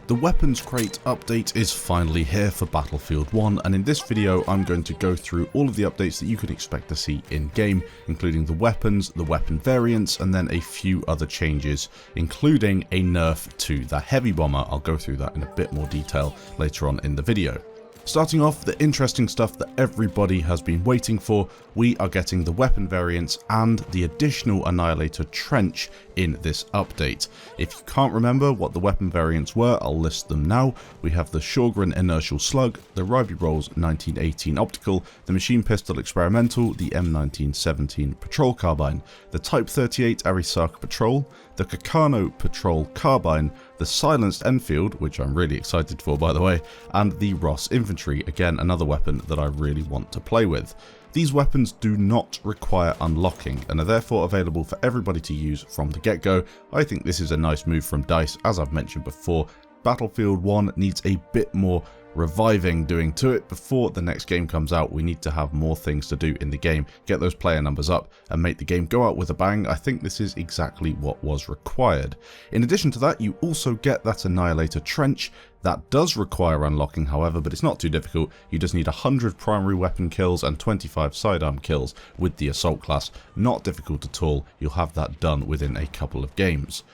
The weapons crate update is finally here for Battlefield 1, and in this video I'm going to go through all of the updates that you can expect to see in game, including the weapons, the weapon variants, and then a few other changes, including a nerf to the heavy bomber. I'll go through that in a bit more detail later on in the video. Starting off, the interesting stuff that everybody has been waiting for, we are getting the weapon variants and the additional Annihilator Trench in this update. If you can't remember what the weapon variants were, I'll list them now. We have the Shorgren Inertial Slug, the Ryby Rolls 1918 Optical, the Machine Pistol Experimental, the M1917 Patrol Carbine, the Type 38 Arisaka Patrol, the Kakano Patrol Carbine, the Silenced Enfield, which I'm really excited for by the way, and the Ross Infantry, again another weapon that I really want to play with. These weapons do not require unlocking and are therefore available for everybody to use from the get-go. I think this is a nice move from DICE. As I've mentioned before, Battlefield 1 needs a bit more reviving doing to it before the next game comes out. We need to have more things to do in the game, get those player numbers up and make the game go out with a bang. I think this is exactly what was required. In addition to that, you also get that Annihilator Trench. That does require unlocking, however, but it's not too difficult. You just need 100 primary weapon kills and 25 sidearm kills with the assault class. Not difficult at all. You'll have that done within a couple of games.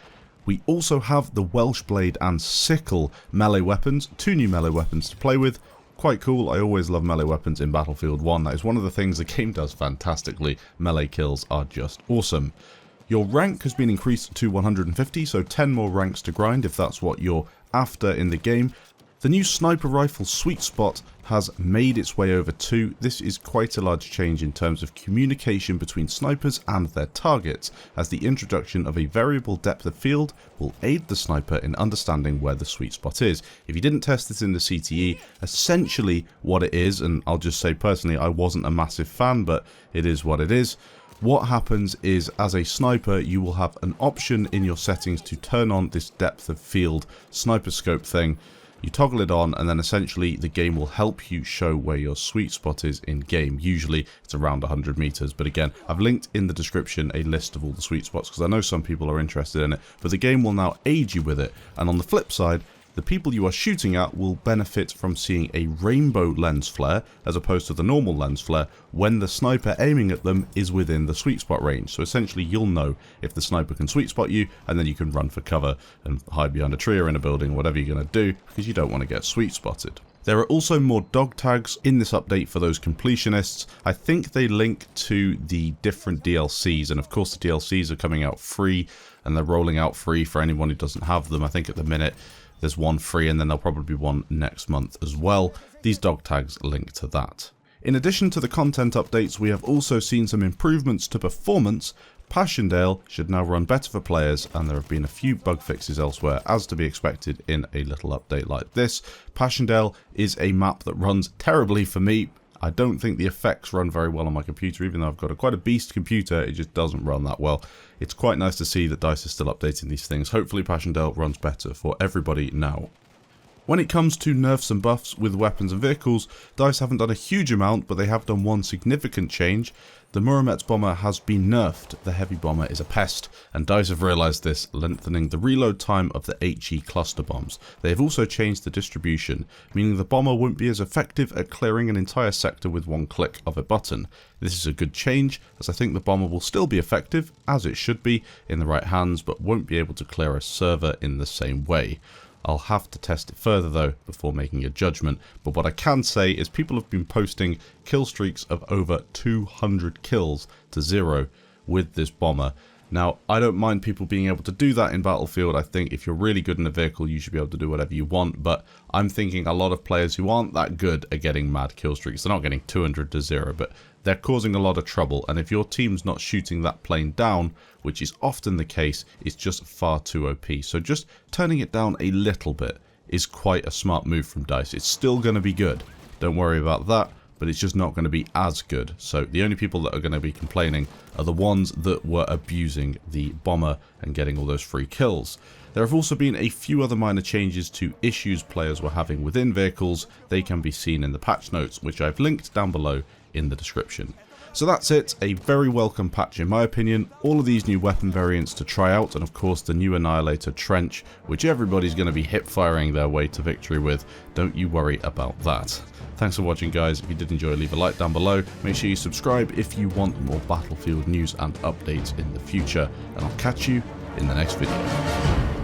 We also have the Welsh Blade and Sickle melee weapons, two new melee weapons to play with. Quite cool. I always love melee weapons in Battlefield 1. That is one of the things the game does fantastically. Melee kills are just awesome. Your rank has been increased to 150, so 10 more ranks to grind if that's what you're after in the game. The new sniper rifle sweet spot has made its way over too. This is quite a large change in terms of communication between snipers and their targets, as the introduction of a variable depth of field will aid the sniper in understanding where the sweet spot is. If you didn't test this in the CTE, essentially what it is, and I'll just say personally I wasn't a massive fan, but it is what it is. What happens is, as a sniper, you will have an option in your settings to turn on this depth of field sniper scope thing. You toggle it on and then essentially the game will help you show where your sweet spot is in game. Usually it's around 100 meters, but again, I've linked in the description a list of all the sweet spots because I know some people are interested in it, but the game will now aid you with it. And on the flip side, the people you are shooting at will benefit from seeing a rainbow lens flare as opposed to the normal lens flare when the sniper aiming at them is within the sweet spot range. So essentially you'll know if the sniper can sweet spot you, and then you can run for cover and hide behind a tree or in a building, whatever you're going to do, because you don't want to get sweet spotted. There are also more dog tags in this update for those completionists. I think they link to the different DLCs, and of course the DLCs are coming out free and they're rolling out free for anyone who doesn't have them. I think at the minute there's one free and then there'll probably be one next month as well. These dog tags link to that. In addition to the content updates, we have also seen some improvements to performance. Passchendaele should now run better for players, and there have been a few bug fixes elsewhere, as to be expected in a little update like this. Passchendaele is a map that runs terribly for me. I don't think the effects run very well on my computer, even though I've got quite a beast computer, it just doesn't run that well. It's quite nice to see that DICE is still updating these things. Hopefully Passchendaele runs better for everybody now. When it comes to nerfs and buffs with weapons and vehicles, DICE haven't done a huge amount, but they have done one significant change. The Muromets bomber has been nerfed. The heavy bomber is a pest, and DICE have realised this, lengthening the reload time of the HE cluster bombs. They have also changed the distribution, meaning the bomber won't be as effective at clearing an entire sector with one click of a button. This is a good change, as I think the bomber will still be effective, as it should be, in the right hands, but won't be able to clear a server in the same way. I'll have to test it further though before making a judgment, but what I can say is people have been posting kill streaks of over 200 kills to 0 with this bomber. Now, I don't mind people being able to do that in Battlefield. I think if you're really good in a vehicle, you should be able to do whatever you want, but I'm thinking a lot of players who aren't that good are getting mad kill streaks. They're not getting 200 to 0, but they're causing a lot of trouble, and if your team's not shooting that plane down, which is often the case, it's just far too OP. So just turning it down a little bit is quite a smart move from DICE. It's still going to be good, don't worry about that, but it's just not going to be as good. So the only people that are going to be complaining are the ones that were abusing the bomber and getting all those free kills. There have also been a few other minor changes to issues players were having within vehicles. They can be seen in the patch notes, which I've linked down below in the description. So that's it, a very welcome patch in my opinion, all of these new weapon variants to try out, and of course the new Annihilator Trench, which everybody's going to be hip-firing their way to victory with, don't you worry about that. Thanks for watching guys, if you did enjoy leave a like down below, make sure you subscribe if you want more Battlefield news and updates in the future, and I'll catch you in the next video.